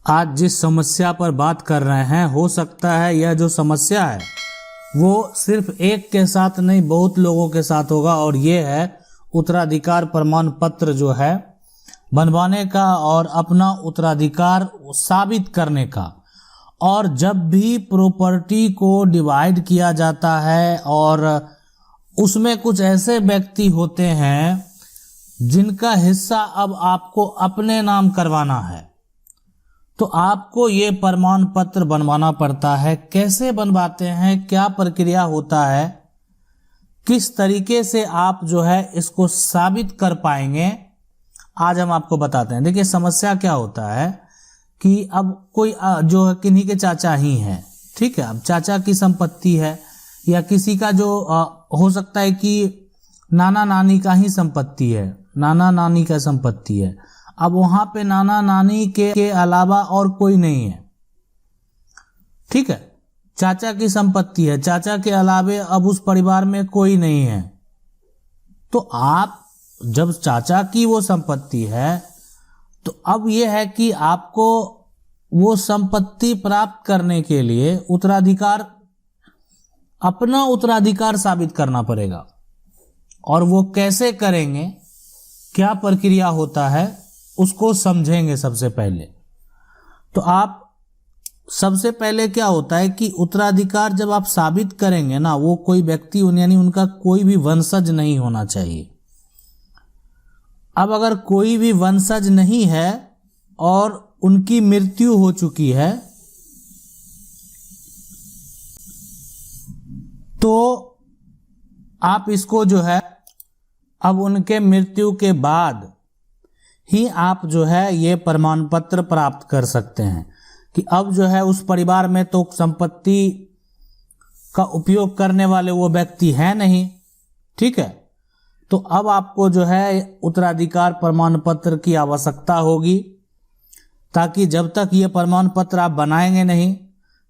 आज जिस समस्या पर बात कर रहे हैं, हो सकता है यह जो समस्या है वो सिर्फ एक के साथ नहीं बहुत लोगों के साथ होगा, और ये है उत्तराधिकार प्रमाण पत्र जो है बनवाने का और अपना उत्तराधिकार साबित करने का। और जब भी प्रॉपर्टी को डिवाइड किया जाता है और उसमें कुछ ऐसे व्यक्ति होते हैं जिनका हिस्सा अब आपको अपने नाम करवाना है, तो आपको ये प्रमाण पत्र बनवाना पड़ता है। कैसे बनवाते हैं, क्या प्रक्रिया होता है, किस तरीके से आप जो है इसको साबित कर पाएंगे, आज हम आपको बताते हैं। देखिए समस्या क्या होता है कि अब कोई जो है किन्हीं के चाचा ही हैं, ठीक है। अब चाचा की संपत्ति है या किसी का जो हो सकता है कि नाना नानी का ही संपत्ति है, नाना नानी का संपत्ति है। अब वहां पे नाना नानी के अलावा और कोई नहीं है, ठीक है। चाचा की संपत्ति है, चाचा के अलावे अब उस परिवार में कोई नहीं है। तो आप जब चाचा की वो संपत्ति है तो अब यह है कि आपको वो संपत्ति प्राप्त करने के लिए उत्तराधिकार, अपना उत्तराधिकार साबित करना पड़ेगा। और वो कैसे करेंगे, क्या प्रक्रिया होता है, उसको समझेंगे सबसे पहले। तो आप सबसे पहले क्या होता है कि उत्तराधिकार जब आप साबित करेंगे ना, वो कोई व्यक्ति यानी उनका कोई भी वंशज नहीं होना चाहिए। अब अगर कोई भी वंशज नहीं है और उनकी मृत्यु हो चुकी है तो आप इसको जो है अब उनके मृत्यु के बाद ही आप जो है ये प्रमाण पत्र प्राप्त कर सकते हैं कि अब जो है उस परिवार में तो संपत्ति का उपयोग करने वाले वो व्यक्ति है नहीं, ठीक है। तो अब आपको जो है उत्तराधिकार प्रमाण पत्र की आवश्यकता होगी, ताकि जब तक ये प्रमाण पत्र आप बनाएंगे नहीं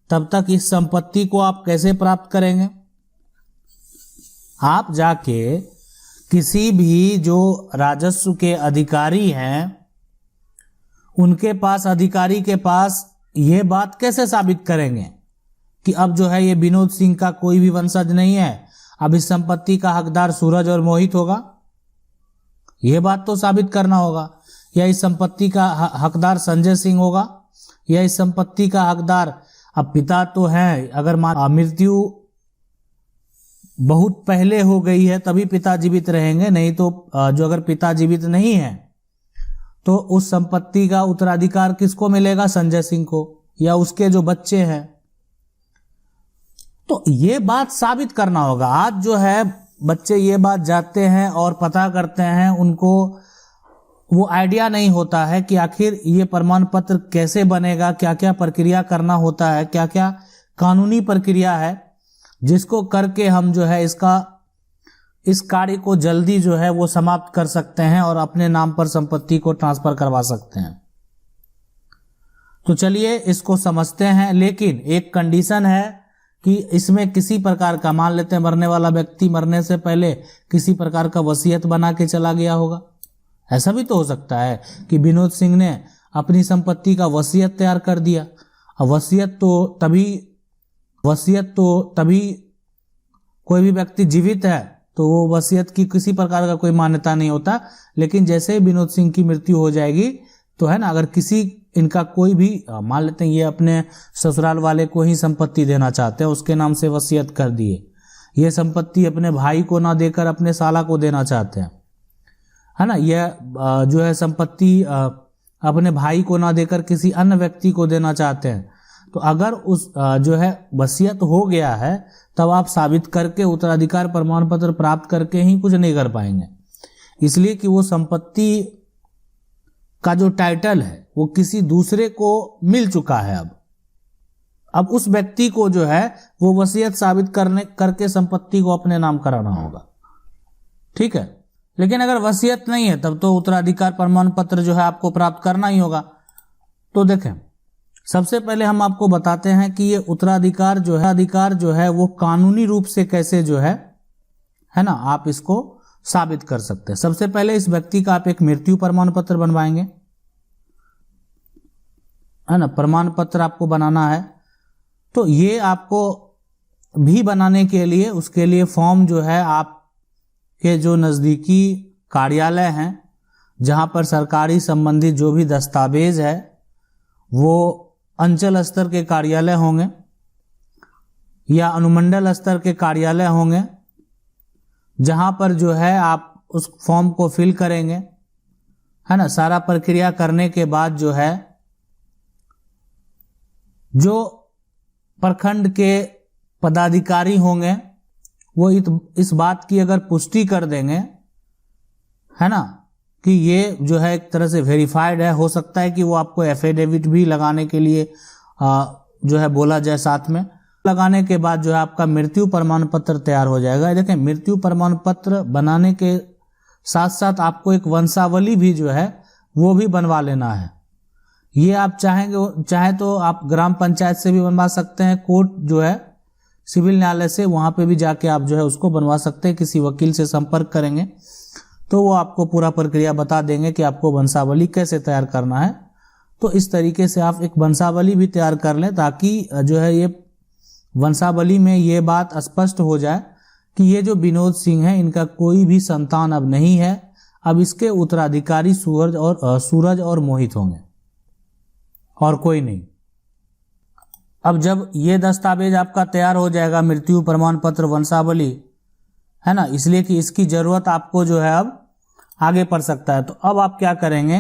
तब तक इस संपत्ति को आप कैसे प्राप्त करेंगे। आप जाके किसी भी जो राजस्व के अधिकारी हैं उनके पास, अधिकारी के पास ये बात कैसे साबित करेंगे कि अब जो है ये विनोद सिंह का कोई भी वंशज नहीं है, अब इस संपत्ति का हकदार सूरज और मोहित होगा, ये बात तो साबित करना होगा। या इस संपत्ति का हकदार संजय सिंह होगा, या इस संपत्ति का हकदार, अब पिता तो है, अगर मृत्यु बहुत पहले हो गई है तभी पिता जीवित रहेंगे, नहीं तो जो अगर पिता जीवित नहीं है तो उस संपत्ति का उत्तराधिकार किसको मिलेगा, संजय सिंह को, या उसके जो बच्चे हैं। तो ये बात साबित करना होगा। आज जो है बच्चे ये बात जानते हैं और पता करते हैं, उनको वो आइडिया नहीं होता है कि आखिर ये प्रमाण पत्र कैसे बनेगा, क्या क्या प्रक्रिया करना होता है, क्या क्या कानूनी प्रक्रिया है जिसको करके हम जो है इस कार्य को जल्दी जो है वो समाप्त कर सकते हैं और अपने नाम पर संपत्ति को ट्रांसफर करवा सकते हैं। तो चलिए इसको समझते हैं, लेकिन एक कंडीशन है कि इसमें किसी प्रकार का, मान लेते हैं मरने वाला व्यक्ति मरने से पहले किसी प्रकार का वसीयत बना के चला गया होगा। ऐसा भी तो हो सकता है कि विनोद सिंह ने अपनी संपत्ति का वसीयत तैयार कर दिया। अब वसीयत तो तभी कोई भी व्यक्ति जीवित है तो वो वसीयत की किसी प्रकार का कोई मान्यता नहीं होता, लेकिन जैसे ही विनोद सिंह की मृत्यु हो जाएगी तो है ना, अगर किसी इनका कोई भी, मान लेते हैं ये अपने ससुराल वाले को ही संपत्ति देना चाहते हैं, उसके नाम से वसीयत कर दिए, ये संपत्ति अपने भाई को ना देकर अपने साला को देना चाहते हैं, है ना, यह जो है संपत्ति अपने भाई को ना देकर किसी अन्य व्यक्ति को देना चाहते हैं, तो अगर उस जो है वसीयत हो गया है तब आप साबित करके उत्तराधिकार प्रमाण पत्र प्राप्त करके ही कुछ नहीं कर पाएंगे, इसलिए कि वो संपत्ति का जो टाइटल है वो किसी दूसरे को मिल चुका है। अब उस व्यक्ति को जो है वो वसीयत साबित करके संपत्ति को अपने नाम कराना होगा, ठीक है। लेकिन अगर वसीयत नहीं है तब तो उत्तराधिकार प्रमाण पत्र जो है आपको प्राप्त करना ही होगा। तो देखें, सबसे पहले हम आपको बताते हैं कि ये उत्तराधिकार जो है वो कानूनी रूप से कैसे जो है ना, आप इसको साबित कर सकते हैं। सबसे पहले इस व्यक्ति का आप एक मृत्यु प्रमाण पत्र बनवाएंगे, है ना, प्रमाण पत्र आपको बनाना है। तो ये आपको भी बनाने के लिए, उसके लिए फॉर्म जो है आपके जो नज़दीकी कार्यालय हैं, जहाँ पर सरकारी संबंधित जो भी दस्तावेज है वो अंचल स्तर के कार्यालय होंगे या अनुमंडल स्तर के कार्यालय होंगे, जहाँ पर जो है आप उस फॉर्म को फिल करेंगे, है ना। सारा प्रक्रिया करने के बाद जो है जो प्रखंड के पदाधिकारी होंगे वो इस बात की अगर पुष्टि कर देंगे, है ना, कि ये जो है एक तरह से वेरीफाइड है, हो सकता है कि वो आपको एफिडेविट भी लगाने के लिए जो है बोला जाए। साथ में लगाने के बाद जो है आपका मृत्यु प्रमाण पत्र तैयार हो जाएगा। देखें, मृत्यु प्रमाण पत्र बनाने के साथ साथ आपको एक वंशावली भी जो है वो भी बनवा लेना है। ये आप चाहे तो आप ग्राम पंचायत से भी बनवा सकते हैं, कोर्ट जो है सिविल न्यायालय से, वहां पे भी जाके आप जो है उसको बनवा सकते हैं। किसी वकील से संपर्क करेंगे तो वो आपको पूरा प्रक्रिया बता देंगे कि आपको वंशावली कैसे तैयार करना है। तो इस तरीके से आप एक वंशावली भी तैयार कर लें, ताकि जो है ये वंशावली में ये बात स्पष्ट हो जाए कि ये जो विनोद सिंह है इनका कोई भी संतान अब नहीं है, अब इसके उत्तराधिकारी सूरज और मोहित होंगे और कोई नहीं। अब जब ये दस्तावेज आपका तैयार हो जाएगा, मृत्यु प्रमाण पत्र वंशावली, है ना, इसलिए कि इसकी जरूरत आपको जो है अब आगे पड़ सकता है। तो अब आप क्या करेंगे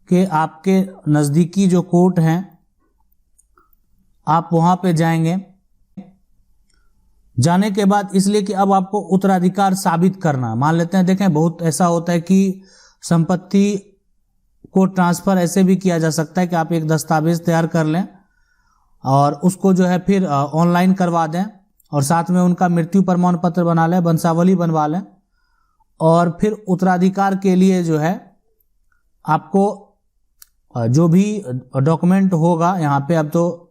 कि आपके नज़दीकी जो कोर्ट हैं आप वहां पे जाएंगे। जाने के बाद, इसलिए कि अब आपको उत्तराधिकार साबित करना है। मान लेते हैं, देखें बहुत ऐसा होता है कि संपत्ति को ट्रांसफर ऐसे भी किया जा सकता है कि आप एक दस्तावेज तैयार कर लें और उसको जो है फिर ऑनलाइन करवा दें और साथ में उनका मृत्यु प्रमाण पत्र बना लें, वंशावली बनवा लें, और फिर उत्तराधिकार के लिए जो है आपको जो भी डॉक्यूमेंट होगा यहाँ पे, अब तो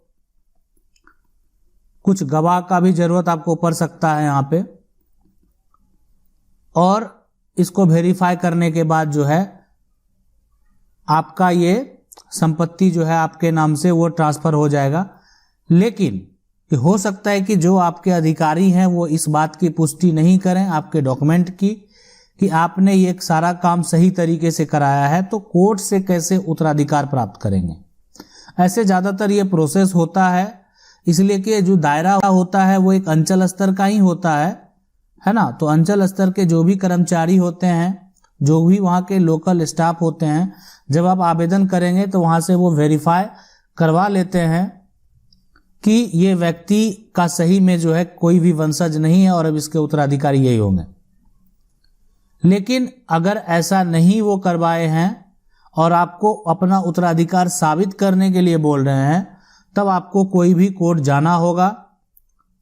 कुछ गवाह का भी जरूरत आपको पड़ सकता है यहाँ पे, और इसको वेरीफाई करने के बाद जो है आपका ये संपत्ति जो है आपके नाम से वो ट्रांसफर हो जाएगा। लेकिन हो सकता है कि जो आपके अधिकारी हैं वो इस बात की पुष्टि नहीं करें आपके डॉक्यूमेंट की कि आपने ये सारा काम सही तरीके से कराया है, तो कोर्ट से कैसे उत्तराधिकार प्राप्त करेंगे। ऐसे ज़्यादातर ये प्रोसेस होता है, इसलिए कि जो दायरा होता है वो एक अंचल स्तर का ही होता है ना। तो अंचल स्तर के जो भी कर्मचारी होते हैं, जो भी वहाँ के लोकल स्टाफ होते हैं, जब आप आवेदन करेंगे तो वहाँ से वो वेरीफाई करवा लेते हैं कि ये व्यक्ति का सही में जो है कोई भी वंशज नहीं है और अब इसके उत्तराधिकारी यही होंगे। लेकिन अगर ऐसा नहीं वो करवाए हैं और आपको अपना उत्तराधिकार साबित करने के लिए बोल रहे हैं, तब आपको कोई भी कोर्ट जाना होगा।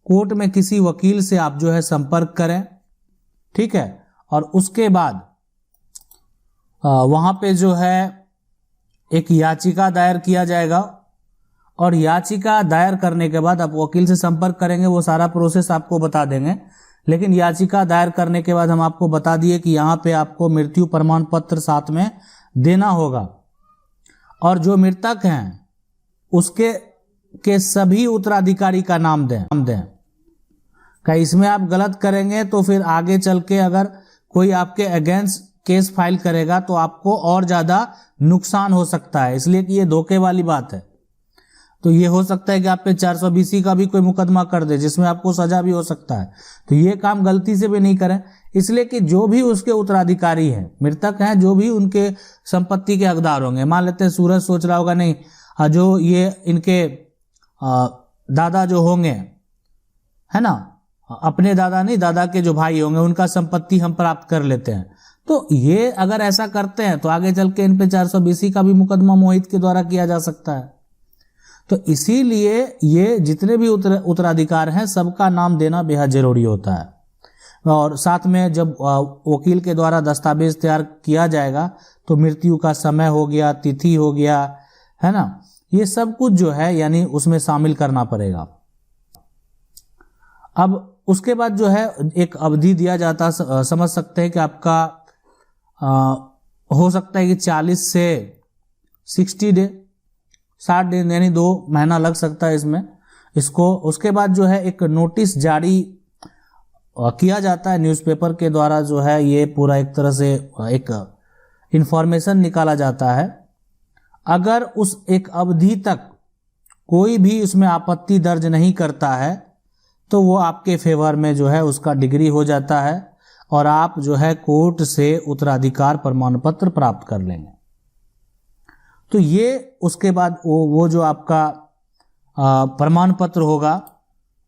कोर्ट में किसी वकील से आप जो है संपर्क करें, ठीक है, और उसके बाद वहां पे जो है एक याचिका दायर किया जाएगा और याचिका दायर करने के बाद आप वकील से संपर्क करेंगे, वो सारा प्रोसेस आपको बता देंगे। लेकिन याचिका दायर करने के बाद हम आपको बता दिए कि यहाँ पे आपको मृत्यु प्रमाण पत्र साथ में देना होगा और जो मृतक हैं उसके के सभी उत्तराधिकारी का नाम दें। कहीं इसमें आप गलत करेंगे तो फिर आगे चल के अगर कोई आपके अगेंस्ट केस फाइल करेगा तो आपको और ज्यादा नुकसान हो सकता है, इसलिए कि ये धोखे वाली बात है। तो ये हो सकता है कि आप पे 420 का भी कोई मुकदमा कर दे जिसमें आपको सजा भी हो सकता है। तो ये काम गलती से भी नहीं करें, इसलिए कि जो भी उसके उत्तराधिकारी हैं, मृतक हैं, जो भी उनके संपत्ति के हकदार होंगे, मान लेते हैं सूरज सोच रहा होगा नहीं, जो ये इनके दादा जो होंगे, है ना, अपने दादा नहीं, दादा के जो भाई होंगे उनका संपत्ति हम प्राप्त कर लेते हैं। तो ये अगर ऐसा करते हैं तो आगे चल के इन पे 420 का भी मुकदमा मोहित के द्वारा किया जा सकता है। तो इसीलिए ये जितने भी उत्तराधिकार हैं सबका नाम देना बेहद जरूरी होता है। और साथ में जब वकील के द्वारा दस्तावेज तैयार किया जाएगा तो मृत्यु का समय हो गया, तिथि हो गया, है ना, ये सब कुछ जो है यानी उसमें शामिल करना पड़ेगा। अब उसके बाद जो है एक अवधि दिया जाता, समझ सकते हैं कि आपका हो सकता है कि 40 से 60 डे, 60 दिन यानी 2 महीना लग सकता है इसमें इसको। उसके बाद जो है एक नोटिस जारी किया जाता है न्यूज़पेपर के द्वारा, जो है ये पूरा एक तरह से एक इंफॉर्मेशन निकाला जाता है। अगर उस एक अवधि तक कोई भी उसमें आपत्ति दर्ज नहीं करता है तो वो आपके फेवर में जो है उसका डिग्री हो जाता है और आप जो है कोर्ट से उत्तराधिकार प्रमाण पत्र प्राप्त कर लेंगे। तो ये उसके बाद वो जो आपका प्रमाण पत्र होगा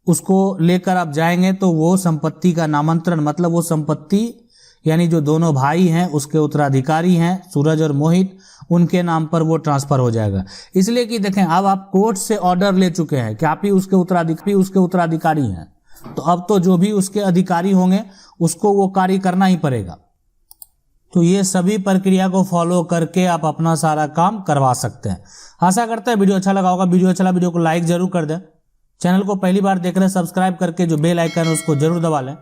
उसको लेकर आप जाएंगे तो वो संपत्ति का नामांतरण, मतलब वो संपत्ति यानी जो दोनों भाई हैं उसके उत्तराधिकारी हैं सूरज और मोहित, उनके नाम पर वो ट्रांसफर हो जाएगा। इसलिए कि देखें अब आप कोर्ट से ऑर्डर ले चुके हैं कि आप ही उसके उत्तराधिकारी हैं, तो अब तो जो भी उसके अधिकारी होंगे उसको वो कार्य करना ही पड़ेगा। तो ये सभी प्रक्रिया को फॉलो करके आप अपना सारा काम करवा सकते हैं। आशा करते हैं वीडियो अच्छा लगा होगा। वीडियो को लाइक जरूर कर दें। चैनल को पहली बार देख रहे हैं सब्सक्राइब करके जो बेल आइकन है उसको जरूर दबा लें।